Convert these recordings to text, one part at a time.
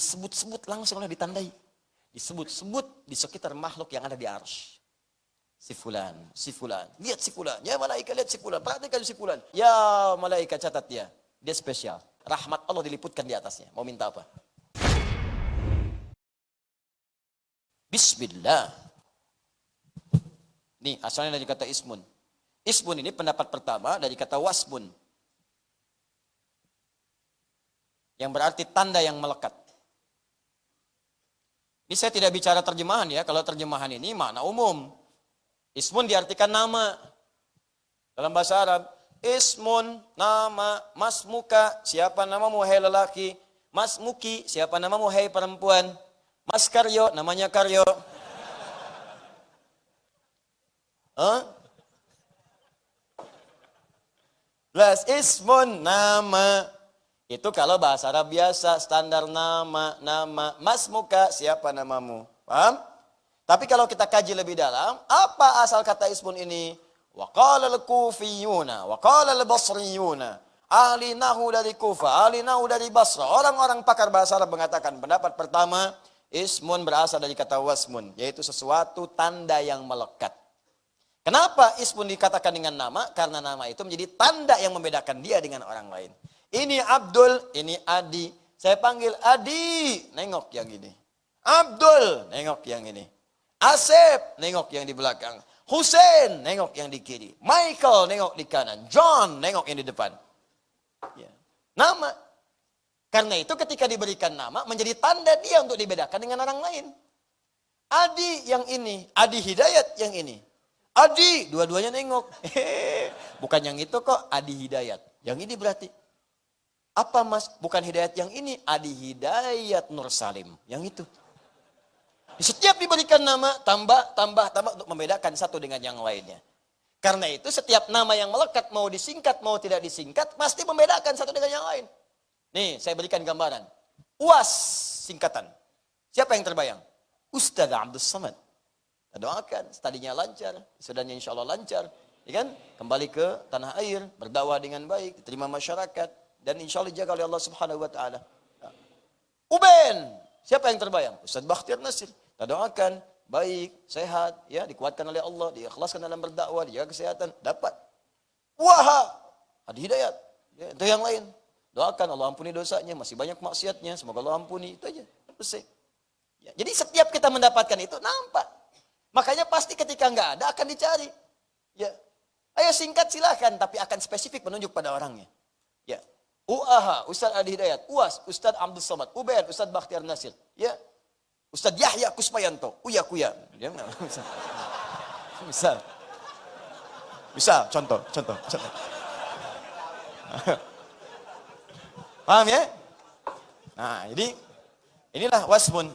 disebut-sebut langsung oleh ditandai. Disebut-sebut di sekitar makhluk yang ada di arsy. Si fulan, lihat si fulan, ya malaikat lihat si fulan, perhatikan si fulan. Ya malaikat catat dia spesial. Rahmat Allah diliputkan di atasnya. Mau minta apa? Bismillah. Nih asalnya dari kata ismun. Ismun ini pendapat pertama dari kata wasmun. Yang berarti tanda yang melekat. Ini saya tidak bicara terjemahan ya. Kalau terjemahan ini makna umum. Ismun diartikan nama. Dalam bahasa Arab, ismun, nama, masmuka, siapa namamu hai lelaki, masmuki, siapa namamu hai perempuan, mas Karyo, namanya Karyo. Plus ismun, nama. Itu kalau bahasa Arab biasa, standar nama, masmuka, siapa namamu. Paham? Tapi kalau kita kaji lebih dalam, apa asal kata ismun ini? Wa qala al-kufiyuna, wa qala al-basriyuna. Ahli nahu dari Kufa, ahli nahu dari Basra. Orang-orang pakar bahasa Arab mengatakan pendapat pertama, ismun berasal dari kata wasmun, yaitu sesuatu tanda yang melekat. Kenapa ismun dikatakan dengan nama? Karena nama itu menjadi tanda yang membedakan dia dengan orang lain. Ini Abdul, ini Adi. Saya panggil Adi, nengok yang ini. Abdul, nengok yang ini. Asep, nengok yang di belakang. Hussein, nengok yang di kiri. Michael, nengok di kanan. John, nengok yang di depan. Ya. Nama. Karena itu ketika diberikan nama, menjadi tanda dia untuk dibedakan dengan orang lain. Adi yang ini, Adi Hidayat yang ini. Adi, dua-duanya nengok. Bukan yang itu kok, Adi Hidayat. Yang ini berarti. Apa mas? Bukan Hidayat yang ini, Adi Hidayat Nur Salim. Yang itu. Setiap diberikan nama, tambah untuk membedakan satu dengan yang lainnya. Karena itu setiap nama yang melekat, mau disingkat, mau tidak disingkat, pasti membedakan satu dengan yang lain. Nih, saya berikan gambaran. UAS singkatan. Siapa yang terbayang? Ustaz Abdul Samad. Kita doakan, studinya lancar, sudahnya insya Allah lancar. Ya kan? Kembali ke tanah air, berdakwah dengan baik, diterima masyarakat, dan insya Allah dijaga oleh Allah Subhanahu Wa Taala. Uben, siapa yang terbayang? Ustaz Bakhtiar Nasir. Kita doakan, baik, sehat, ya dikuatkan oleh Allah, diikhlaskan dalam berdakwah, dijaga kesehatan, dapat. Wah, ada hidayat. Ya, itu yang lain. Doakan Allah ampuni dosanya, masih banyak maksiatnya, semoga Allah ampuni, itu aja. Selesai. Ya, jadi setiap kita mendapatkan itu, nampak. Makanya pasti ketika nggak ada, akan dicari. Ya, ayo singkat silahkan, tapi akan spesifik menunjuk pada orangnya. Ya, UAH, Ustaz Adi Hidayat, UAS, Ustaz Abdul Samad, UBN, Ustaz Bakhtiar Nasir. Ya, Ustaz Yahya Kusmayanto, Uya Kuya. Bisa, contoh. Paham ya? Nah, jadi inilah wasmun.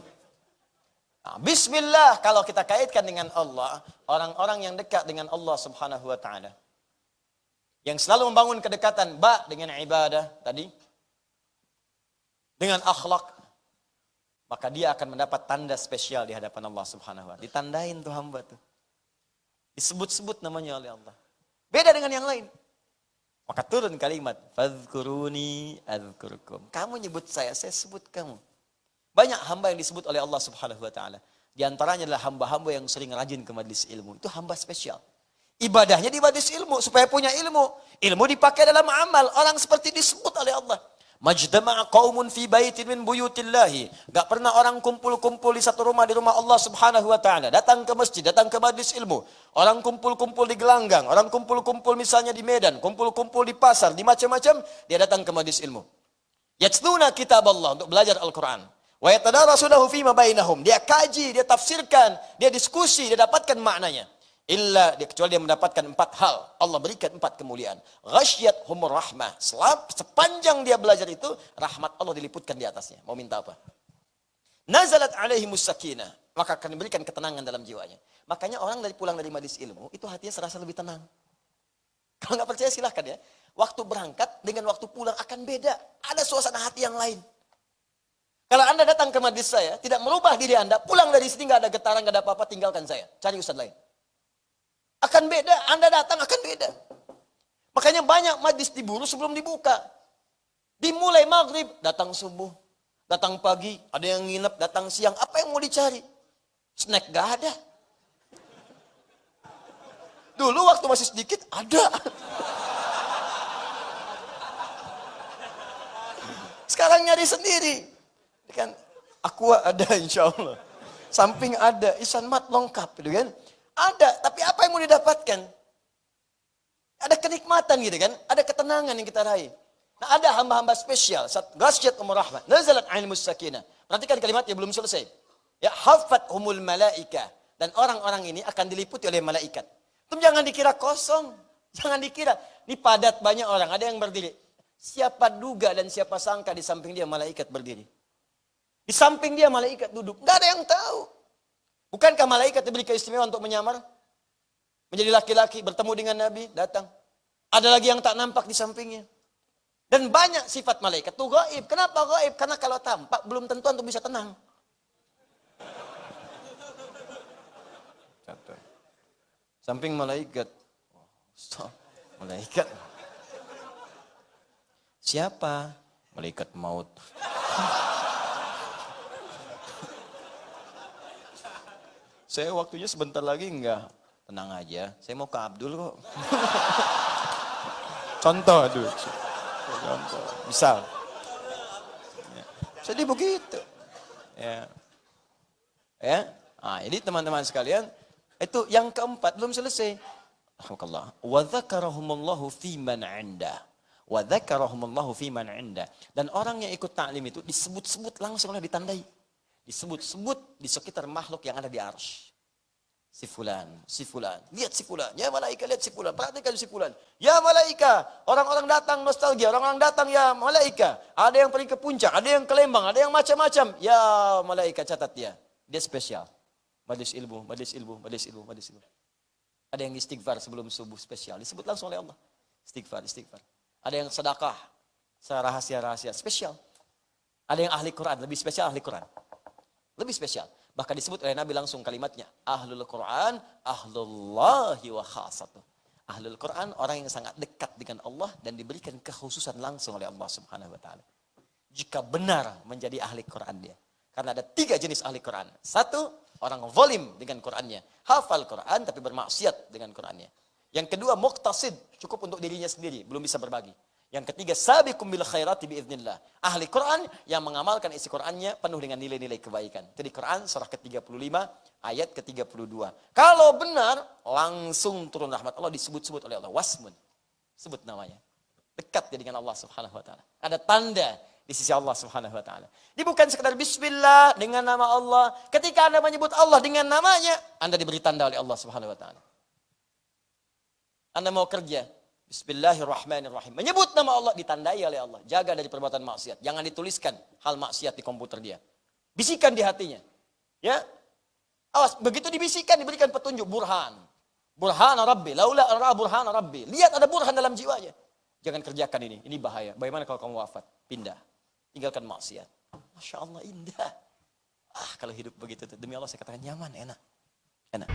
Nah, bismillah kalau kita kaitkan dengan Allah, orang-orang yang dekat dengan Allah Subhanahu wa taala. Yang selalu membangun kedekatan dengan ibadah tadi, dengan akhlak, maka dia akan mendapat tanda spesial di hadapan Allah Subhanahu wa taala. Ditandain tuh hamba tuh. Disebut-sebut namanya oleh Allah. Beda dengan yang lain. Maka turun kalimat, fadhkuruni adzkurkum. Kamu nyebut saya sebut kamu. Banyak hamba yang disebut oleh Allah Subhanahu wa taala. Di antaranya adalah hamba-hamba yang sering rajin ke majelis ilmu. Itu hamba spesial. Ibadahnya di majelis ilmu supaya punya ilmu. Ilmu dipakai dalam amal. Orang seperti disebut oleh Allah. Majtama'a qaumun fi baitin min buyutillahi. Gak pernah orang kumpul-kumpul di satu rumah, di rumah Allah Subhanahu wa taala. Datang ke masjid, datang ke majelis ilmu. Orang kumpul-kumpul di gelanggang, orang kumpul-kumpul misalnya di Medan, kumpul-kumpul di pasar, di macam-macam, dia datang ke majelis ilmu. Yatluna kitab Allah, untuk belajar Al-Qur'an. Wa yatadarasunahu fima bainahum. Dia kaji, dia tafsirkan, dia diskusi, dia dapatkan maknanya. Kecuali dia mendapatkan 4 hal. Allah berikan 4 kemuliaan. Ghasyiyat humur rahmah. Sepanjang dia belajar itu, rahmat Allah diliputkan di atasnya. Mau minta apa? Nazalat alaihimus sakinah. Maka akan diberikan ketenangan dalam jiwanya. Makanya orang pulang dari majelis ilmu, itu hatinya serasa lebih tenang. Kalau nggak percaya silahkan ya. Waktu berangkat dengan waktu pulang akan beda. Ada suasana hati yang lain. Kalau Anda datang ke majelis saya, tidak merubah diri Anda, pulang dari sini nggak ada getaran, nggak ada apa-apa, tinggalkan saya. Cari ustaz lain. Akan beda, Anda datang akan beda. Makanya banyak majlis diburu sebelum dibuka. Dimulai maghrib, datang subuh. Datang pagi, ada yang nginep, datang siang. Apa yang mau dicari? Snack gak ada. Dulu waktu masih sedikit, ada. Sekarang nyari sendiri. Kan, Aqua ada insya Allah. Samping ada, Ihsan Mat lengkap. Gitu kan. Ada, tapi apa yang mau didapatkan? Ada kenikmatan gitu kan. Ada ketenangan yang kita raih. Nah, ada hamba-hamba spesial. Ghasyat umur rahmat. Nazalat ilmu sakinah. Perhatikan kalimatnya belum selesai. Ya, hafat humul malaika. Dan orang-orang ini akan diliputi oleh malaikat. Itu jangan dikira kosong. Jangan dikira. Ini padat banyak orang. Ada yang berdiri. Siapa duga dan siapa sangka di samping dia malaikat berdiri. Di samping dia malaikat duduk. Nggak ada yang tahu. Bukankah malaikat diberi keistimewaan untuk menyamar? Menjadi laki-laki, bertemu dengan Nabi, datang. Ada lagi yang tak nampak di sampingnya. Dan banyak sifat malaikat itu gaib. Kenapa gaib? Karena kalau tampak belum tentu untuk bisa tenang. Samping malaikat. Malaikat. Siapa? Malaikat maut. Saya waktunya sebentar lagi enggak. Tenang aja, saya mau ke Abdul kok. Contoh dulu. Contoh. Misal. Ya. Jadi begitu. Ya. Ya. Nah, ini teman-teman sekalian, itu yang keempat belum selesai. Alhamdulillah. Wa dzakarahumullahu fi man 'inda. Wa dzakarahumullahu fi man 'inda. Dan orang yang ikut taklim itu disebut-sebut langsung oleh ditandai. Disebut-sebut di sekitar makhluk yang ada di arsy. Si fulan, lihat si fulan, ya malaika lihat si fulan, perhatikan si fulan. Ya malaika, orang-orang datang nostalgia, orang-orang datang ya malaika. Ada yang pergi ke puncak, ada yang ke Lembang, ada yang macam-macam. Ya malaika catat dia, dia spesial. Majlis ilmu, majlis ilmu, majlis ilmu, majlis ilmu. Ada yang istighfar sebelum subuh spesial, disebut langsung oleh Allah. Istighfar, istighfar. Ada yang sedekah, rahasia-rahasia spesial. Ada yang ahli Quran, lebih spesial ahli Quran. Lebih spesial. Bahkan disebut oleh Nabi langsung kalimatnya. Ahlul Quran, ahlullahi wa khasatuh. Ahlul Quran, orang yang sangat dekat dengan Allah dan diberikan kekhususan langsung oleh Allah subhanahu wa ta'ala. Jika benar menjadi ahli Quran dia. Karena ada 3 jenis ahli Quran. 1, orang zalim dengan Qurannya. Hafal Quran tapi bermaksiat dengan Qurannya. Yang kedua, muqtasid. Cukup untuk dirinya sendiri, belum bisa berbagi. Yang ketiga, sabiqum bil khairati biiznillah. Ahli Quran yang mengamalkan isi Qurannya penuh dengan nilai-nilai kebaikan. Itu di Quran surah ke-35 ayat ke-32. Kalau benar, langsung turun rahmat Allah disebut-sebut oleh Allah. Wasmun. Sebut namanya. Dekat dia dengan Allah subhanahu wa ta'ala. Ada tanda di sisi Allah subhanahu wa ta'ala. Ini bukan sekedar bismillah dengan nama Allah. Ketika Anda menyebut Allah dengan namanya, Anda diberi tanda oleh Allah subhanahu wa ta'ala. Anda mau kerja. Bismillahirrahmanirrahim. Menyebut nama Allah ditandai oleh Allah. Jaga dari perbuatan maksiat. Jangan dituliskan hal maksiat di komputer dia. Bisikan di hatinya. Ya. Awas, begitu dibisikkan diberikan petunjuk burhan. Burhana Rabbi, laula ara burhana Rabbi. Lihat ada burhan dalam jiwanya. Jangan kerjakan ini. Ini bahaya. Bagaimana kalau kamu wafat? Pindah. Tinggalkan maksiat. Masya Allah indah. Kalau hidup begitu demi Allah saya katakan nyaman, enak. Enak.